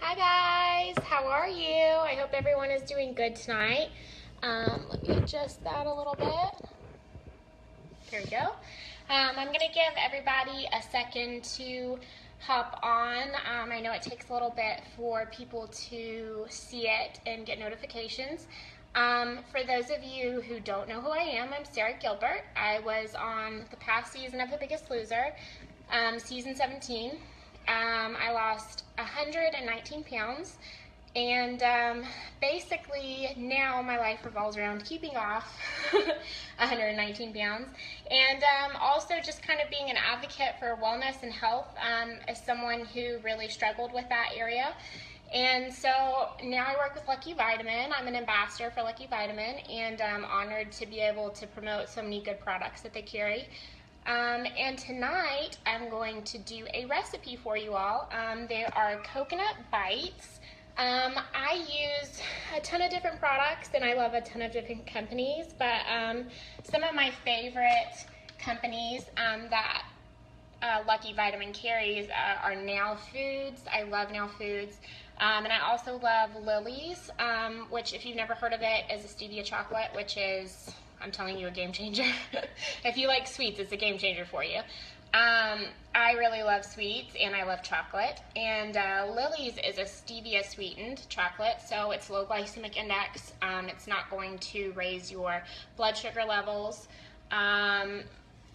Hi guys, how are you? I hope everyone is doing good tonight. Let me adjust that a little bit. There we go. I'm going to give everybody a second to hop on. I know it takes a little bit for people to see it and get notifications. For those of you who don't know who I am, I'm Sarah Gilbert. I was on the past season of The Biggest Loser, season 17. I lost 119 pounds, and basically now my life revolves around keeping off 119 pounds, and also just kind of being an advocate for wellness and health as someone who really struggled with that area. And so now I work with LuckyVitamin. I'm an ambassador for LuckyVitamin, and I'm honored to be able to promote so many good products that they carry. And tonight I'm going to do a recipe for you all. They are coconut bites. I use a ton of different products and I love a ton of different companies, but some of my favorite companies that LuckyVitamin carries are Now Foods. I love Now Foods. And I also love Lily's, which, if you've never heard of it, is a stevia chocolate, which is, I'm telling you, a game changer. If you like sweets, it's a game changer for you. I really love sweets and I love chocolate. And Lily's is a stevia sweetened chocolate, so it's low glycemic index. It's not going to raise your blood sugar levels.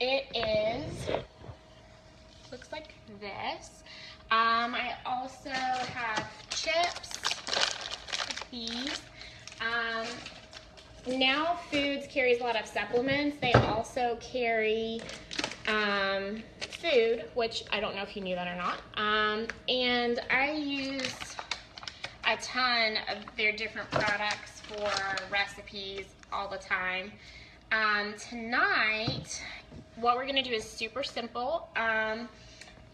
It is, looks like this. I also have chips, like these. Now Foods carries a lot of supplements. They also carry food, which I don't know if you knew that or not. And I use a ton of their different products for recipes all the time. Tonight, what we're gonna do is super simple.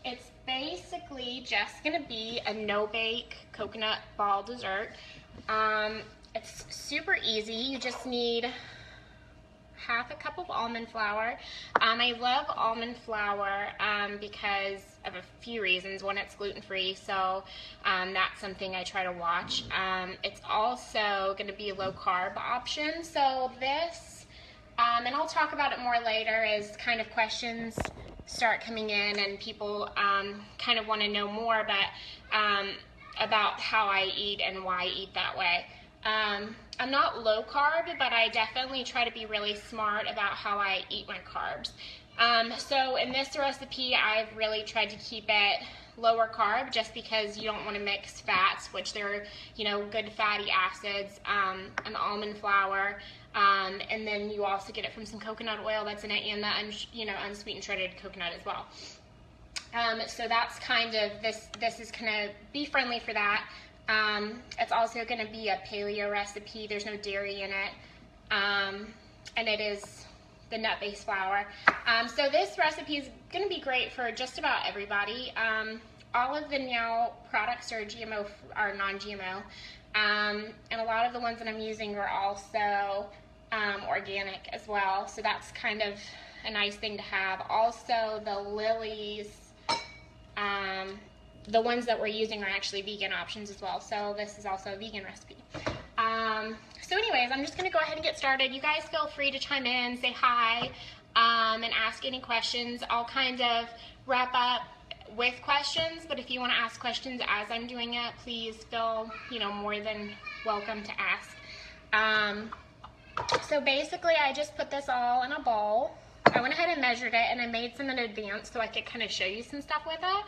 It's basically just gonna be a no-bake coconut ball dessert. It's super easy. You just need half a cup of almond flour. I love almond flour because of a few reasons. One, it's gluten-free, so that's something I try to watch. It's also going to be a low-carb option. So this, and I'll talk about it more later as kind of questions start coming in and people kind of want to know more about how I eat and why I eat that way. I'm not low carb, but I definitely try to be really smart about how I eat my carbs. So in this recipe, I've really tried to keep it lower carb just because you don't want to mix fats, which they're, good fatty acids, and almond flour, and then you also get it from some coconut oil that's in it and the unsweetened shredded coconut as well. So that's kind of, this is going to be friendly for that. It's also going to be a paleo recipe. There's no dairy in it, and it is the nut-based flour. So this recipe is going to be great for just about everybody. All of the Now products are non-GMO, and a lot of the ones that I'm using are also organic as well. So that's kind of a nice thing to have. Also, the Lily's. The ones that we're using are actually vegan options as well, so this is also a vegan recipe. So anyways, I'm just going to go ahead and get started. You guys feel free to chime in, say hi, and ask any questions. I'll kind of wrap up with questions, but if you want to ask questions as I'm doing it, please feel more than welcome to ask. So basically, I just put this all in a bowl. I went ahead and measured it, and I made some in advance so I could kind of show you some stuff with it.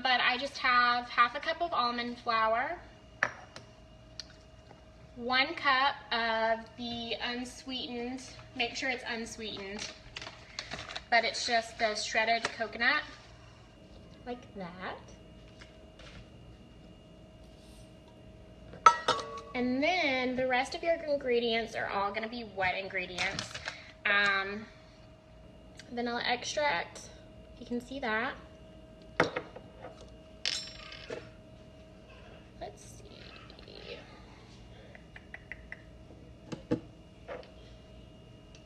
But I just have half a cup of almond flour, 1 cup of the unsweetened, make sure it's unsweetened, but it's just the shredded coconut, like that. And then the rest of your ingredients are all going to be wet ingredients. Vanilla extract, you can see that. Let's see.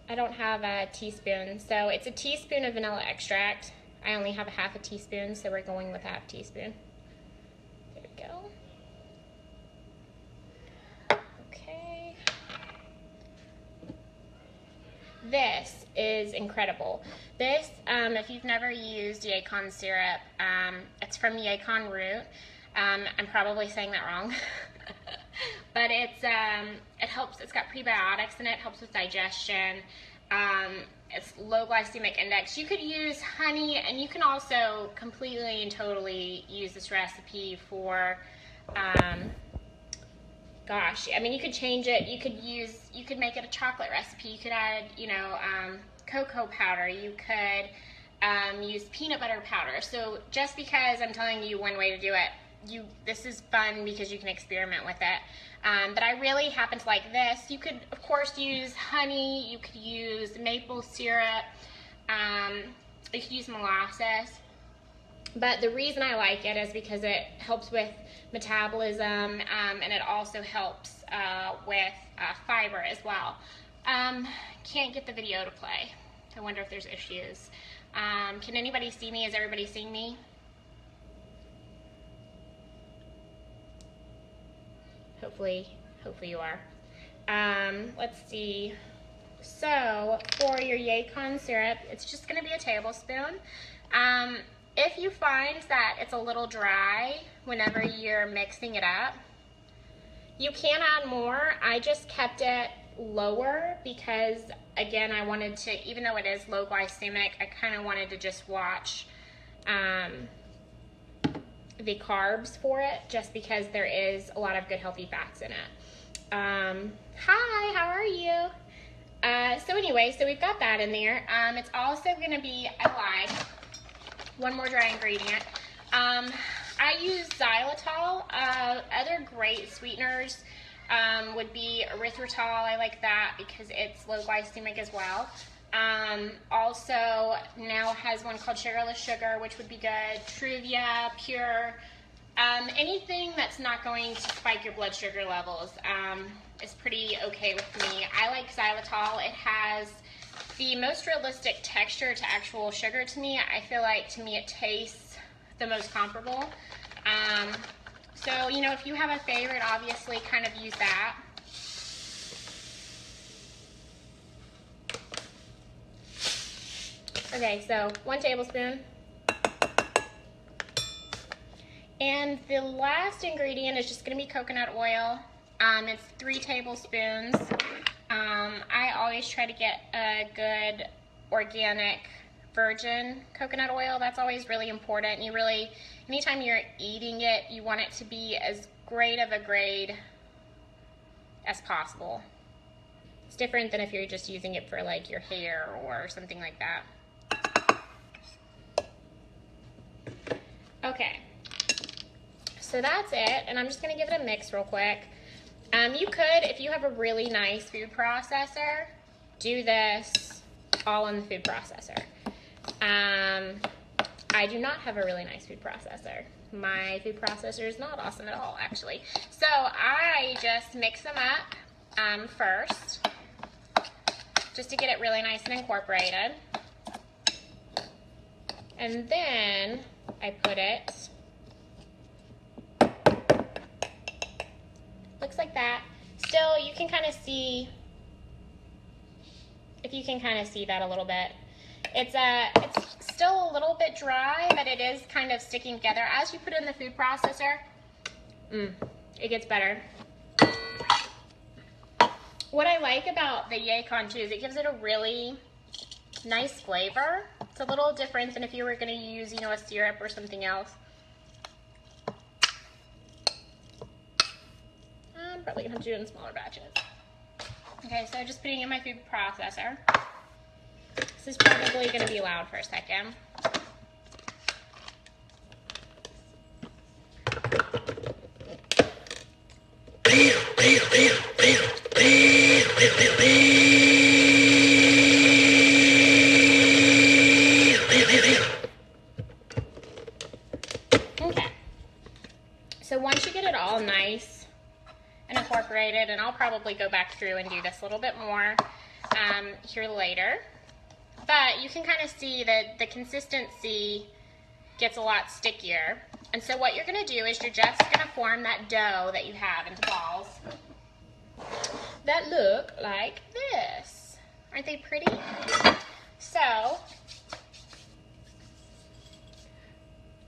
I don't have a teaspoon, so it's a teaspoon of vanilla extract. I only have a half a teaspoon, so we're going with half teaspoon. There we go. Okay. This is incredible. This, if you've never used Yacon syrup, it's from Yacon root. I'm probably saying that wrong. But it helps, it's got prebiotics in it, helps with digestion. It's low glycemic index. You could use honey, and you can also completely and totally use this recipe for, gosh, I mean, you could change it. You could make it a chocolate recipe. You could add, you know, cocoa powder. You could use peanut butter powder. So just because I'm telling you one way to do it, this is fun because you can experiment with it. But I really happen to like this. You could, of course, use honey. You could use maple syrup. You could use molasses. But the reason I like it is because it helps with metabolism, and it also helps with fiber as well. Can't get the video to play. I wonder if there's issues. Can anybody see me? Is everybody seeing me? Hopefully you are. Let's see. So for your Yacon syrup, it's just going to be a tablespoon. If you find that it's a little dry whenever you're mixing it up, you can add more. I just kept it lower because, again, I wanted to, even though it is low glycemic, I kind of wanted to just watch the carbs for it, just because there is a lot of good healthy fats in it. Hi, how are you? So anyway, so we've got that in there. It's also going to be, I lied, one more dry ingredient. I use xylitol. Other great sweeteners would be erythritol. I like that because it's low glycemic as well. Also now has one called sugarless sugar, which would be good. Truvia, Pure, anything that's not going to spike your blood sugar levels is pretty okay with me. I like xylitol. It has the most realistic texture to actual sugar to me. I feel like, to me, it tastes the most comparable. So, you know, if you have a favorite, obviously kind of use that. Okay, so 1 tablespoon. And the last ingredient is just going to be coconut oil. It's 3 tablespoons. I always try to get a good organic virgin coconut oil. That's always really important. You really, anytime you're eating it, you want it to be as great of a grade as possible. It's different than if you're just using it for like your hair or something like that. Okay, so that's it, and I'm just going to give it a mix real quick. You could, if you have a really nice food processor, do this all in the food processor. I do not have a really nice food processor. My food processor is not awesome at all, actually. So I just mix them up first, just to get it really nice and incorporated. And then I put it, looks like that. Still, you can kind of see, if you can kind of see that a little bit. It's still a little bit dry, but it is kind of sticking together. As you put it in the food processor, it gets better. What I like about the Yacon too is it gives it a really nice flavor. It's a little different than if you were going to use, you know, a syrup or something else. I'm probably going to have to do it in smaller batches. Okay, so just putting it in my food processor. This is probably going to be loud for a second. Okay, so once you get it all nice and incorporated, and I'll probably go back through and do this a little bit more here later, but you can kind of see that the consistency gets a lot stickier And so what you're going to do is you're just going to form that dough that you have into balls that look like this. Aren't they pretty? So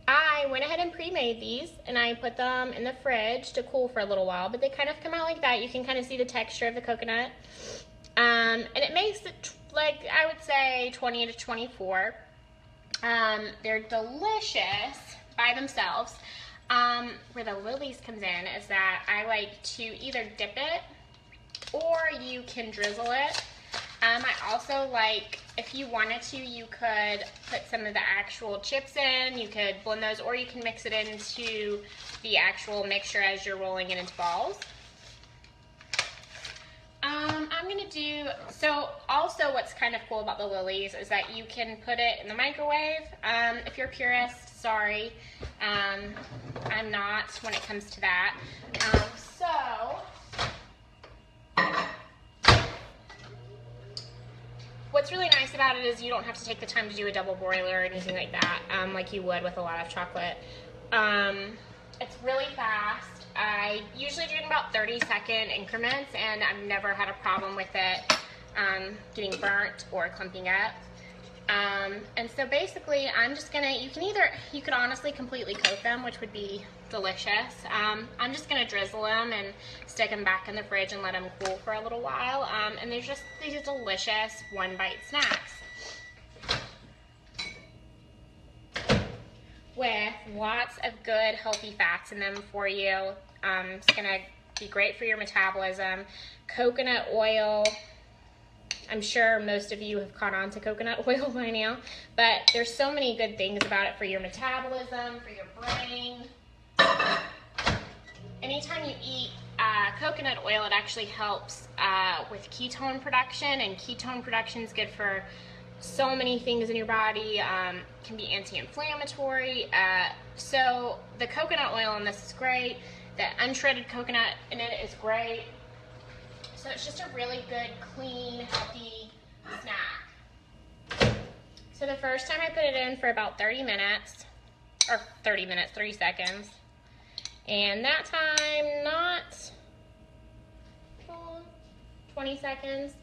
I went ahead and pre-made these, and I put them in the fridge to cool for a little while, but they kind of come out like that. You can kind of see the texture of the coconut. And it makes it, like, I would say 20 to 24. They're delicious by themselves. Where the lilies comes in is that I like to either dip it or you can drizzle it. I also like, if you wanted to, you could put some of the actual chips in. You could blend those, or you can mix it into the actual mixture as you're rolling it into balls. I'm gonna do, so also what's kind of cool about the lilies is that you can put it in the microwave. If you're a purist, sorry, I'm not when it comes to that. What's really nice about it is you don't have to take the time to do a double boiler or anything like that, like you would with a lot of chocolate. It's really fast. I usually do it in about 30-second increments, and I've never had a problem with it getting burnt or clumping up. And so basically, I'm just gonna, you could honestly completely coat them, which would be delicious. I'm just gonna drizzle them and stick them back in the fridge and let them cool for a little while. And they're just these delicious one-bite snacks with lots of good healthy fats in them for you. It's gonna be great for your metabolism. Coconut oil, I'm sure most of you have caught on to coconut oil by now, but there's so many good things about it for your metabolism, for your brain. Anytime you eat coconut oil, it actually helps with ketone production, and ketone production is good for so many things in your body. Can be anti-inflammatory. So the coconut oil in this is great. The unshredded coconut in it is great. So it's just a really good, clean, healthy snack. So the first time I put it in for about 30 seconds. And that time, not 20 seconds.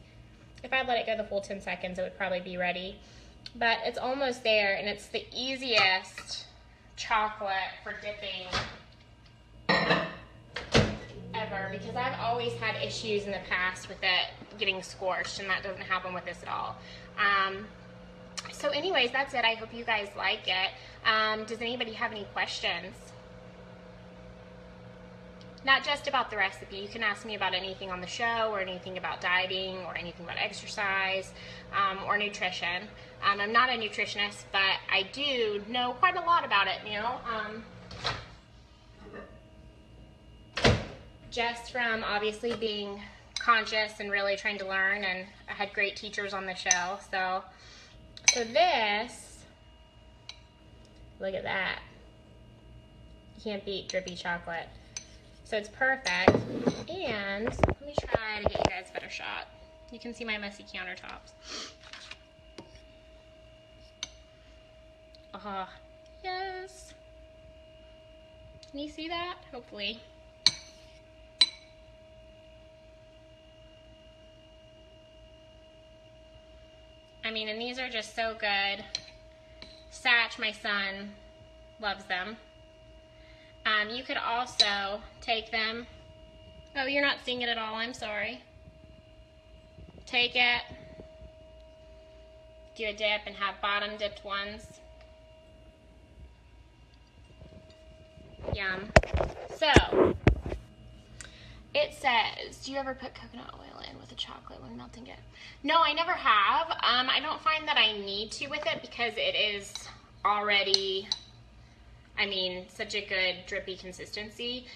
If I let it go the full 10 seconds, it would probably be ready. But it's almost there, and it's the easiest chocolate for dipping ever, because I've always had issues in the past with it getting scorched, and that doesn't happen with this at all. So anyways, that's it. I hope you guys like it. Does anybody have any questions? Not just about the recipe. You can ask me about anything on the show, or anything about dieting, or anything about exercise, or nutrition. I'm not a nutritionist, but I do know quite a lot about it, you know. Just from obviously being conscious and really trying to learn, and I had great teachers on the show. So this, look at that. You can't beat drippy chocolate. So it's perfect. And let me try to get you guys a better shot. You can see my messy countertops. Yes. Can you see that? Hopefully. I mean, and these are just so good. Satch, my son, loves them. You could also take them. Oh, you're not seeing it at all. I'm sorry. Take it. Do a dip and have bottom dipped ones. Yum. So, it says, do you ever put coconut oil in with the chocolate when melting it? No, I never have. I don't find that I need to with it, because it is already, I mean, such a good drippy consistency.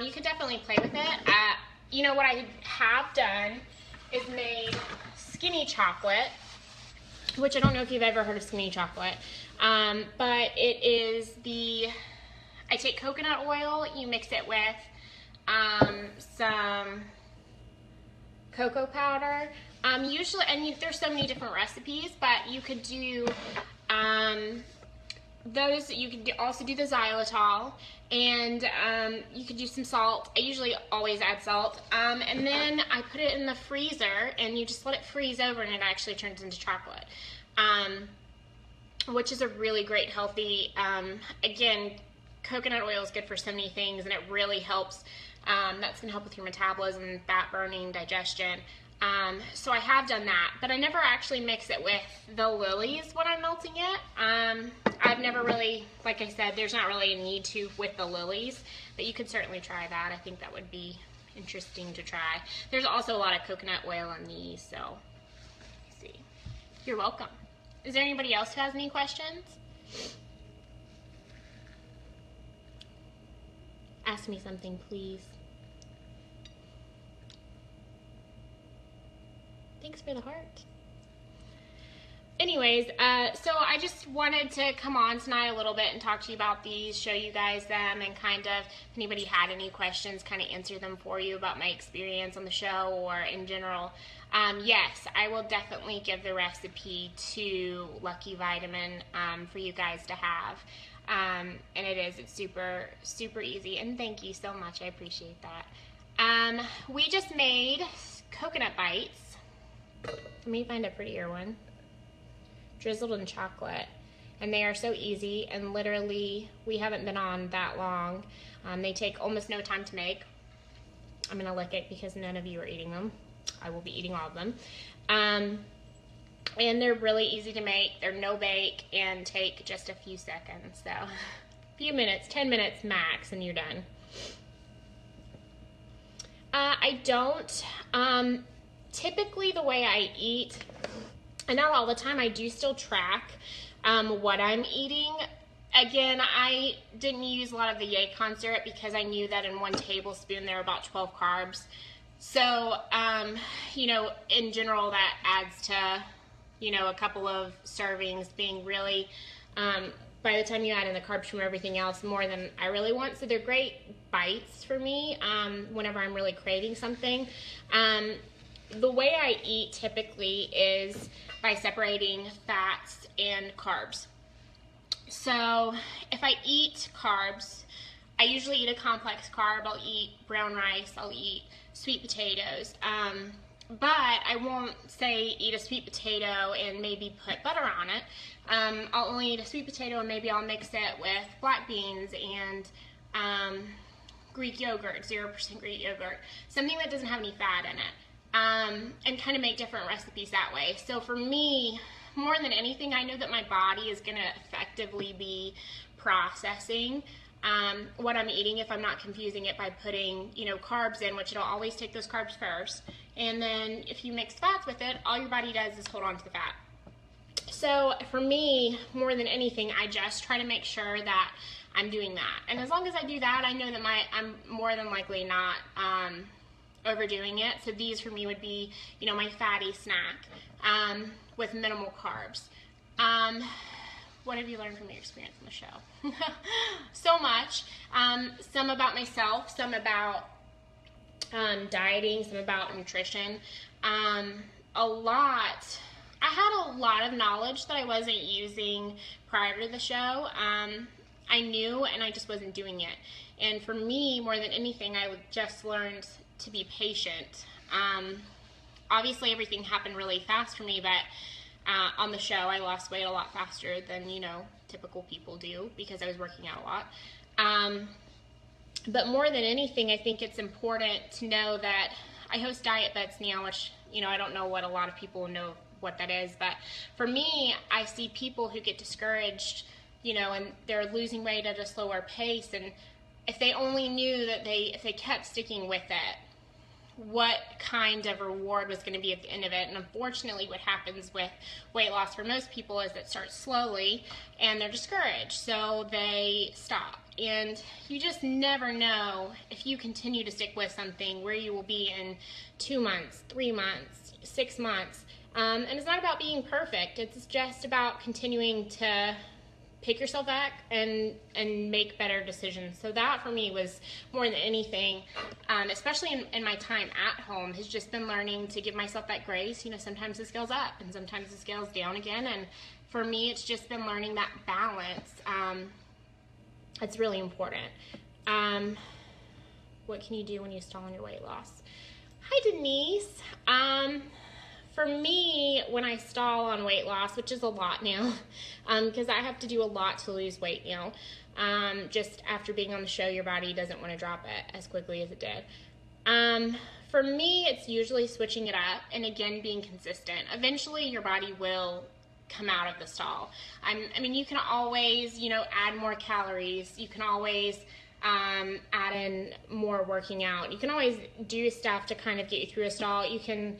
You could definitely play with it. You know what I have done is made skinny chocolate, which I don't know if you've ever heard of skinny chocolate, but it is I take coconut oil, you mix it with some cocoa powder. Usually, and there's so many different recipes, but you could do those, you can also do the xylitol, and you could do some salt. I usually always add salt, and then I put it in the freezer, and you just let it freeze over, and it actually turns into chocolate, which is a really great healthy, again, coconut oil is good for so many things, and it really helps. That's going to help with your metabolism, fat burning, digestion. So I have done that, but I never actually mix it with the lilies when I'm melting it. I've never really, like I said, there's not really a need to with the lilies, but you could certainly try that. I think that would be interesting to try. There's also a lot of coconut oil in these, so let's see. You're welcome. Is there anybody else who has any questions? Ask me something, please. Thanks for the heart. Anyways, so I just wanted to come on tonight a little bit and talk to you about these, show you guys them, and kind of, if anybody had any questions, kind of answer them for you about my experience on the show or in general. Yes, I will definitely give the recipe to LuckyVitamin for you guys to have. And it's super, super easy. And thank you so much. I appreciate that. We just made coconut bites. Let me find a prettier one. Drizzled in chocolate. And they are so easy, and literally, we haven't been on that long. They take almost no time to make. I'm gonna lick it because none of you are eating them. I will be eating all of them. And they're really easy to make. They're no bake and take just a few seconds. So, a few minutes, 10 minutes max, and you're done. I don't, typically the way I eat, and not all the time, I do still track what I'm eating. Again, I didn't use a lot of the Yacon syrup because I knew that in 1 tablespoon there are about 12 carbs. So, you know, in general that adds to, you know, a couple of servings being really, by the time you add in the carbs from everything else, more than I really want. So they're great bites for me whenever I'm really craving something. The way I eat typically is by separating fats and carbs. So if I eat carbs, I usually eat a complex carb. I'll eat brown rice, I'll eat sweet potatoes, but I won't say eat a sweet potato and maybe put butter on it. I'll only eat a sweet potato and maybe I'll mix it with black beans and Greek yogurt, 0% Greek yogurt, something that doesn't have any fat in it. And kind of make different recipes that way. So for me, more than anything, I know that my body is going to effectively be processing what I'm eating if I'm not confusing it by putting, you know, carbs in, which it'll always take those carbs first. And then if you mix fats with it, all your body does is hold on to the fat. So for me, more than anything, I just try to make sure that I'm doing that. And as long as I do that, I know that I'm more than likely not overdoing it. So these for me would be, you know, my fatty snack with minimal carbs. What have you learned from your experience on the show? So much. Some about myself, some about dieting, some about nutrition. A lot. I had a lot of knowledge that I wasn't using prior to the show. I knew, and I just wasn't doing it. And for me, more than anything, I just learned to be patient. Obviously, everything happened really fast for me, but on the show, I lost weight a lot faster than, you know, typical people do because I was working out a lot. But more than anything, I think it's important to know that I host diet bets now, which, you know, I don't know what a lot of people know what that is, but for me, I see people who get discouraged, you know, and they're losing weight at a slower pace, and if they only knew that if they kept sticking with it, what kind of reward was going to be at the end of it. And unfortunately, what happens with weight loss for most people is it starts slowly and they're discouraged, so they stop. And you just never know, if you continue to stick with something, where you will be in 2 months, 3 months, 6 months. And it's not about being perfect. It's just about continuing to pick yourself back and make better decisions. So that for me was more than anything, especially in my time at home, has just been learning to give myself that grace. You know, sometimes the scale's up and sometimes the scale's down again, and for me, it's just been learning that balance. It's really important. What can you do when you stall on your weight loss? Hi, Denise. For me, when I stall on weight loss, which is a lot now, because I have to do a lot to lose weight now, just after being on the show, your body doesn't want to drop it as quickly as it did. For me, it's usually switching it up and, again, being consistent. Eventually, your body will come out of the stall. I mean, you can always, add more calories. You can always add in more working out. You can always do stuff to kind of get you through a stall. You can,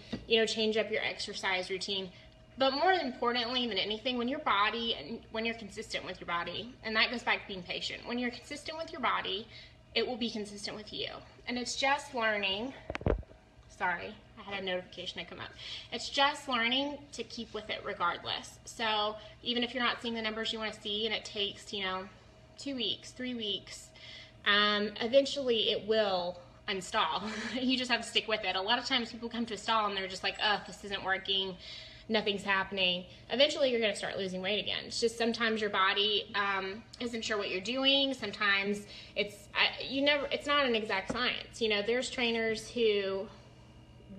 change up your exercise routine. But more importantly than anything, when you're consistent with your body, and that goes back to being patient. When you're consistent with your body, it will be consistent with you. And it's just learning. Sorry, I had a notification that come up. It's just learning to keep with it regardless. So even if you're not seeing the numbers you want to see, and it takes, 2 weeks, 3 weeks, eventually it will unstall. You just have to stick with it. A lot of times people come to a stall and they're just like, oh, this isn't working, nothing's happening. Eventually you're going to start losing weight again. It's just sometimes your body isn't sure what you're doing. Sometimes it's not an exact science. There's trainers who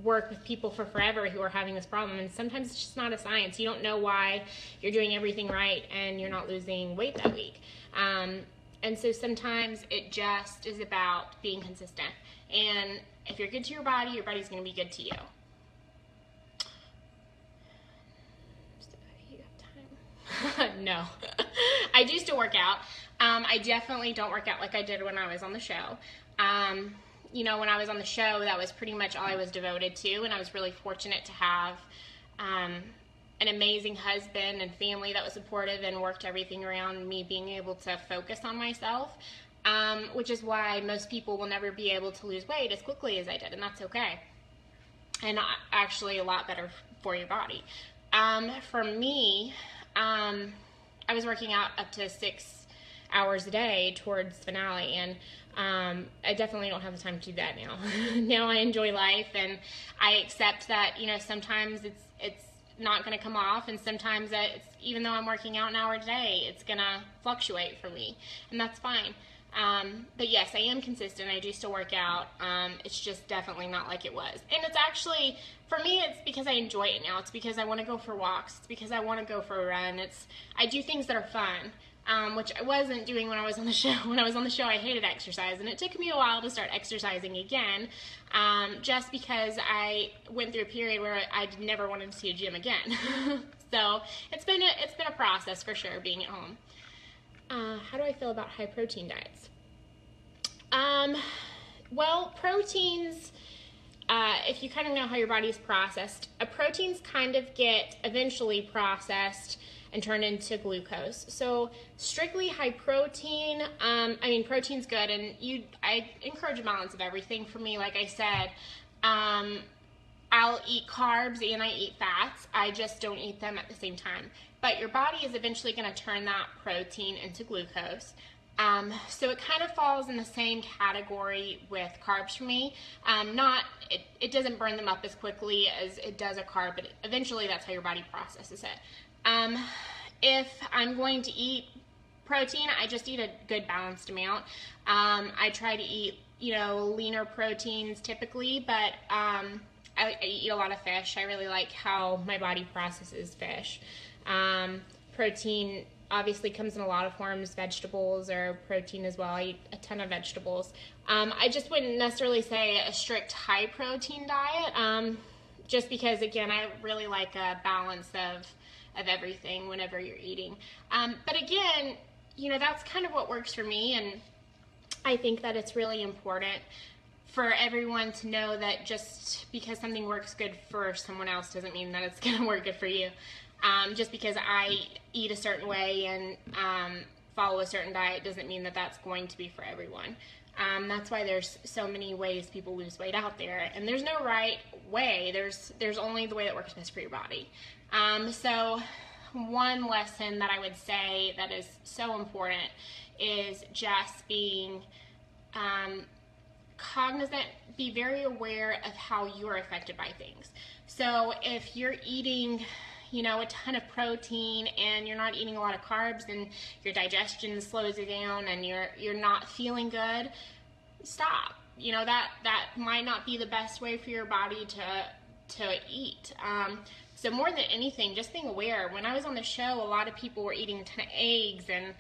work with people for forever who are having this problem, and sometimes it's just not a science. You don't know why you're doing everything right and you're not losing weight that week. And so sometimes it just is about being consistent. And if you're good to your body's going to be good to you. You have time? No. I do still work out. I definitely don't work out like I did when I was on the show. When I was on the show, that was pretty much all I was devoted to, and I was really fortunate to have an amazing husband and family that was supportive and worked everything around me being able to focus on myself, which is why most people will never be able to lose weight as quickly as I did, and that's okay. And actually a lot better for your body. For me, I was working out up to 6 hours a day towards finale, and I definitely don't have the time to do that now. Now I enjoy life, and I accept that, sometimes it's not going to come off, and sometimes even though I'm working out an hour a day, it's going to fluctuate for me, and that's fine. But yes, I am consistent. I do still work out. It's just definitely not like it was. And it's actually, for me, it's because I enjoy it now. It's because I want to go for walks. It's because I want to go for a run. I do things that are fun. Which I wasn't doing when I was on the show. When I was on the show, I hated exercise, and it took me a while to start exercising again, just because I went through a period where I never wanted to see a gym again. So it's been a process for sure, being at home. How do I feel about high protein diets? Well, proteins, if you kind of know how your body's processed, proteins kind of get eventually processed and turn into glucose. So strictly high protein, protein's good, and I encourage a balance of everything. For me, like I said, I'll eat carbs and I eat fats. I just don't eat them at the same time. But your body is eventually going to turn that protein into glucose. So it kind of falls in the same category with carbs for me. It doesn't burn them up as quickly as it does a carb, but eventually that's how your body processes it. If I'm going to eat protein, I just eat a good balanced amount. I try to eat, leaner proteins typically, but I eat a lot of fish. I really like how my body processes fish. Protein obviously comes in a lot of forms, vegetables or protein as well. I eat a ton of vegetables. I just wouldn't necessarily say a strict high protein diet, just because, again, I really like a balance of everything whenever you're eating. But again, that's kind of what works for me, and I think that it's really important for everyone to know that just because something works good for someone else doesn't mean that it's going to work good for you. Just because I eat a certain way and follow a certain diet doesn't mean that that's going to be for everyone. That's why there's so many ways people lose weight out there, and there's no right way. There's only the way that works best for your body. So one lesson that I would say that is so important is just being cognizant, be very aware of how you're affected by things. So if you're eating, you know, a ton of protein and you're not eating a lot of carbs and your digestion slows you down and you're not feeling good, stop. You know, that might not be the best way for your body to eat. So more than anything, just being aware. When I was on the show, a lot of people were eating a ton of eggs and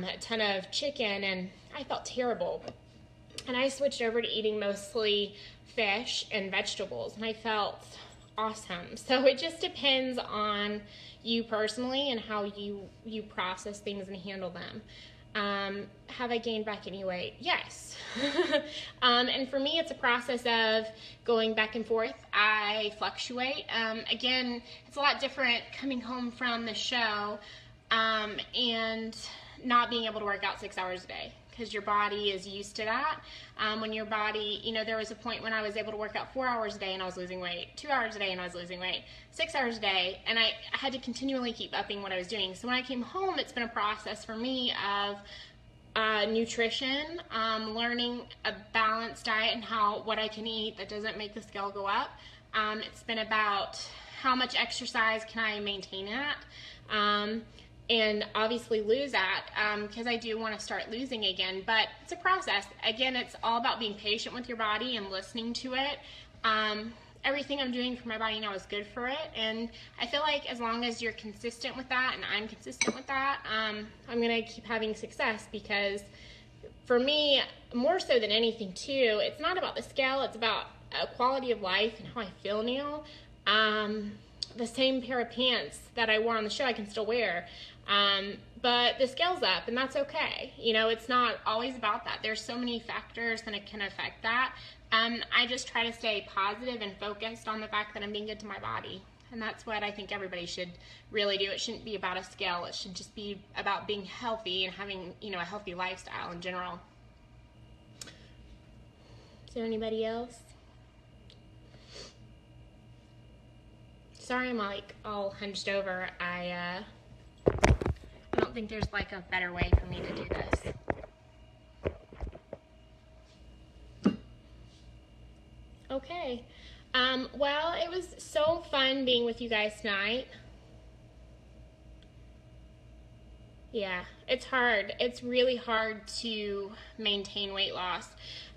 a ton of chicken, and I felt terrible. And I switched over to eating mostly fish and vegetables, and I felt awesome. So it just depends on you personally and how you process things and handle them. Have I gained back any weight? Yes. And for me, it's a process of going back and forth. I fluctuate. Again, it's a lot different coming home from the show and not being able to work out 6 hours a day, because your body is used to that. When your body, you know, there was a point when I was able to work out 4 hours a day and I was losing weight, 2 hours a day and I was losing weight, 6 hours a day, and I had to continually keep upping what I was doing. So when I came home, it's been a process for me of nutrition, learning a balanced diet and what I can eat that doesn't make the scale go up. It's been about how much exercise can I maintain at, and obviously lose at, because I do want to start losing again, but it's a process. Again, it's all about being patient with your body and listening to it. Everything I'm doing for my body now is good for it, and I feel like as long as you're consistent with that, and I'm consistent with that, I'm going to keep having success, because for me, more so than anything too, it's not about the scale, it's about quality of life and how I feel now. The same pair of pants that I wore on the show I can still wear, but the scale's up, and that's okay. You know, it's not always about that. There's so many factors that can affect that. I just try to stay positive and focused on the fact that I'm being good to my body, and that's what I think everybody should really do. It shouldn't be about a scale. It should just be about being healthy and having, you know, a healthy lifestyle in general. Is there anybody else? Sorry I'm like all hunched over. I don't think there's like a better way for me to do this. Okay. Well, it was so fun being with you guys tonight. Yeah, it's hard. It's really hard to maintain weight loss.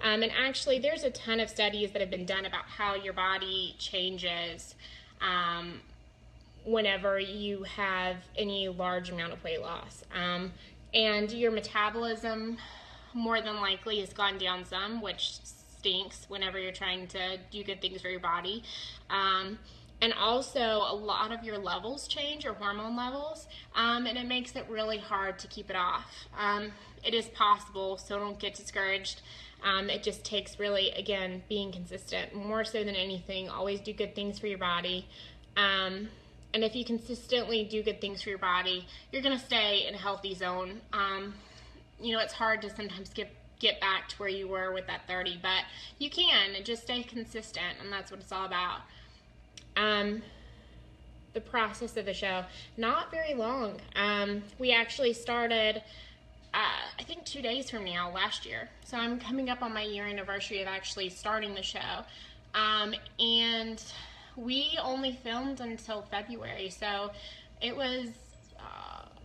And actually, there's a ton of studies that have been done about how your body changes whenever you have any large amount of weight loss. And your metabolism more than likely has gone down some, which stinks whenever you're trying to do good things for your body. And also a lot of your levels change, your hormone levels, and it makes it really hard to keep it off. It is possible, so don't get discouraged. It just takes really, again, being consistent. More so than anything, always do good things for your body. And if you consistently do good things for your body, you're going to stay in a healthy zone. You know, it's hard to sometimes get back to where you were with that 30, but you can. Just stay consistent, and that's what it's all about. The process of the show, not very long. We actually started, I think 2 days from now, last year. So I'm coming up on my year anniversary of actually starting the show. And we only filmed until February. So it was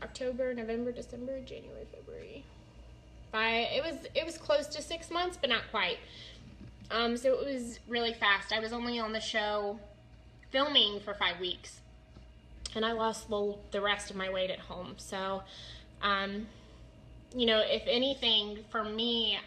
October, November, December, January, February. It was close to 6 months, but not quite. So it was really fast. I was only on the show filming for 5 weeks, and I lost the rest of my weight at home. So, you know, if anything, for me,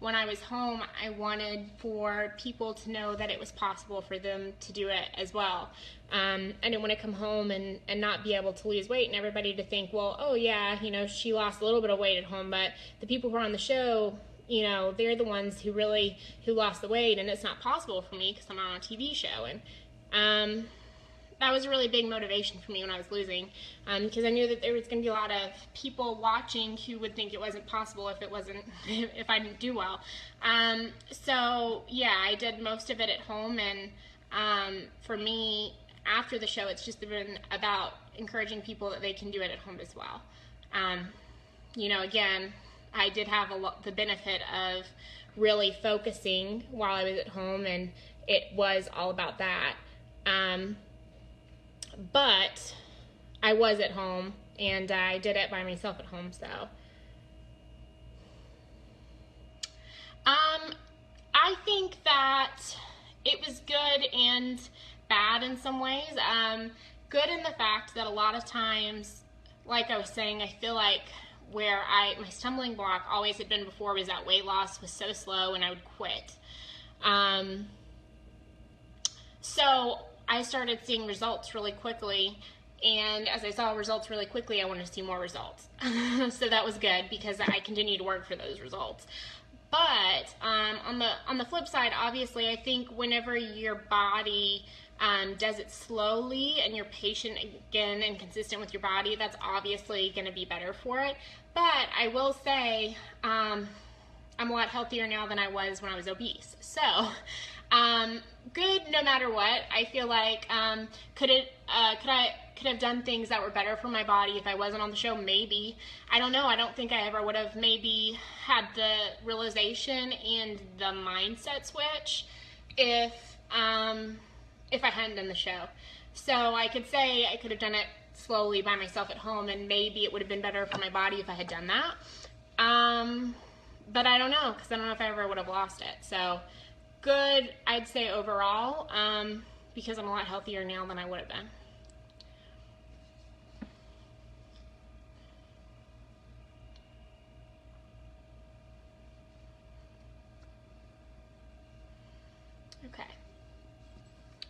when I was home, I wanted for people to know that it was possible for them to do it as well. I didn't want to come home and not be able to lose weight, and everybody to think, well, oh yeah, you know, she lost a little bit of weight at home, but the people who are on the show, you know, they're the ones who lost the weight, and it's not possible for me because I'm on a TV show. And that was a really big motivation for me when I was losing, because I knew that there was going to be a lot of people watching who would think it wasn't possible if I didn't do well. So yeah, I did most of it at home, and for me, after the show, it's just been about encouraging people that they can do it at home as well. You know, again, I did have the benefit of really focusing while I was at home, and it was all about that. but I was at home, and I did it by myself at home, so. I think that it was good and bad in some ways. Good in the fact that a lot of times, like I was saying, I feel like where my stumbling block always had been before was that weight loss was so slow and I would quit. So I started seeing results really quickly, and as I saw results really quickly, I wanted to see more results. So that was good because I continued to work for those results. But on the flip side, obviously, I think whenever your body does it slowly and you're patient again and consistent with your body, that's obviously going to be better for it. But I will say I'm a lot healthier now than I was when I was obese. So good no matter what. I feel like could I have done things that were better for my body if I wasn't on the show? Maybe. I don't know. I don't think I ever would have maybe had the realization and the mindset switch if I hadn't done the show. So I could say I could have done it slowly by myself at home, and maybe it would have been better for my body if I had done that. But I don't know, because I don't know if I ever would have lost it. So good, I'd say overall, because I'm a lot healthier now than I would have been. Okay.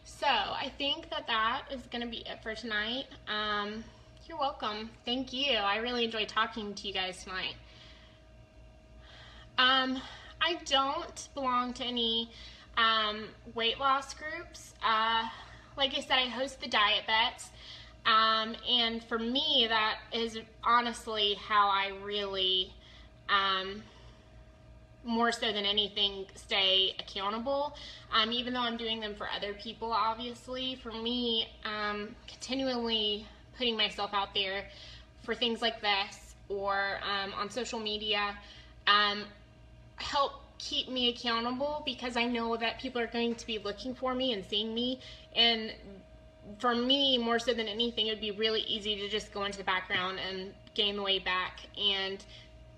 So I think that is going to be it for tonight. You're welcome. Thank you. I really enjoyed talking to you guys tonight. I don't belong to any weight loss groups. Like I said, I host the diet bets. And for me, that is honestly how I really, more so than anything, stay accountable. Even though I'm doing them for other people, obviously, for me, continually putting myself out there for things like this or on social media help keep me accountable, because I know that people are going to be looking for me and seeing me. And for me, more so than anything, it would be really easy to just go into the background and gain the weight back. And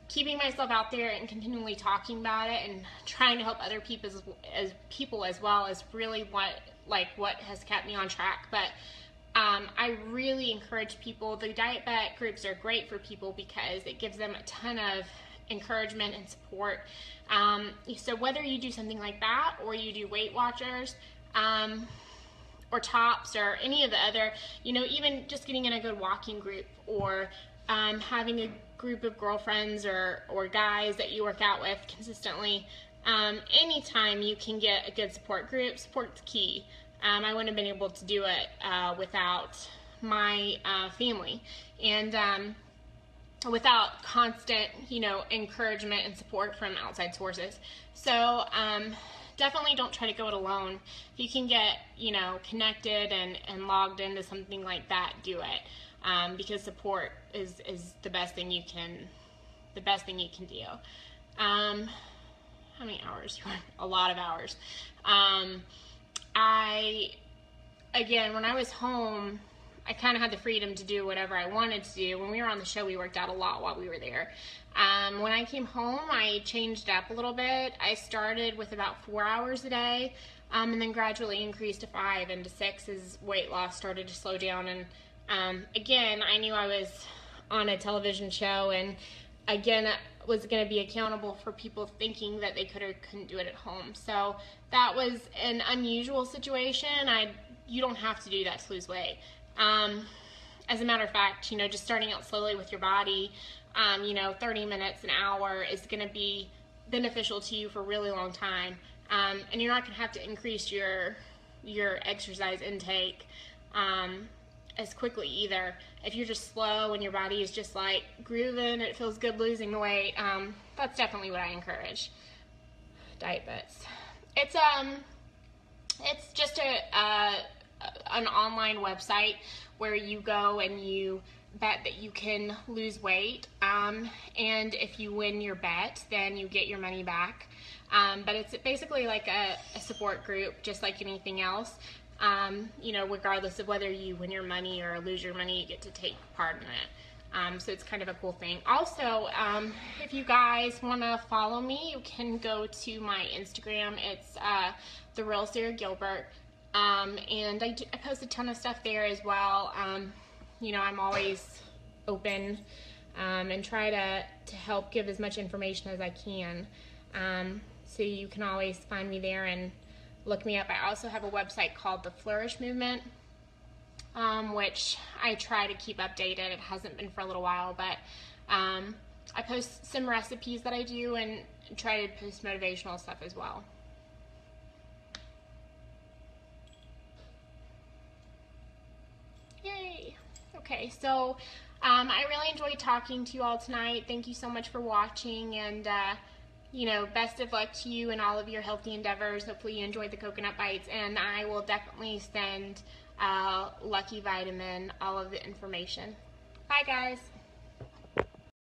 keeping myself out there and continually talking about it and trying to help other people as well is really what has kept me on track. But I really encourage people. The diet bet groups are great for people because it gives them a ton of encouragement and support. So whether you do something like that, or you do Weight Watchers, or Tops, or any of the other, even just getting in a good walking group, or having a group of girlfriends or guys that you work out with consistently, anytime you can get a good support group, support's key. I wouldn't have been able to do it without my family, and without constant, encouragement and support from outside sources. So definitely don't try to go it alone. If you can get, connected and logged into something like that, do it, because support is the best thing you can do. How many hours? A lot of hours. Again, when I was home, I kind of had the freedom to do whatever I wanted to do. When we were on the show, we worked out a lot while we were there. When I came home, I changed up a little bit. I started with about 4 hours a day, and then gradually increased to 5 and to 6 as weight loss started to slow down. And again, I knew I was on a television show, and again, I was going to be accountable for people thinking that they could or couldn't do it at home. So that was an unusual situation. You don't have to do that to lose weight. As a matter of fact, just starting out slowly with your body, 30 minutes, an hour is going to be beneficial to you for a really long time. And you're not going to have to increase your exercise intake as quickly either. If you're just slow and your body is just like grooving, it feels good losing the weight, that's definitely what I encourage. Diet bets. It's just an online website where you go and you bet that you can lose weight, and if you win your bet, then you get your money back. But it's basically like a support group, just like anything else. you know, regardless of whether you win your money or lose your money, you get to take part in it. So it's kind of a cool thing. Also, if you guys want to follow me, you can go to my Instagram. It's The Real Sarah Gilbert. And I post a ton of stuff there as well. You know, I'm always open and try to help give as much information as I can. So you can always find me there and look me up. I also have a website called The Flourish Movement, which I try to keep updated. It hasn't been for a little while, but I post some recipes that I do and try to post motivational stuff as well. Yay! Okay, so I really enjoyed talking to you all tonight. Thank you so much for watching, and you know, best of luck to you and all of your healthy endeavors. Hopefully you enjoyed the coconut bites, and I will definitely send LuckyVitamin all of the information. Bye, guys.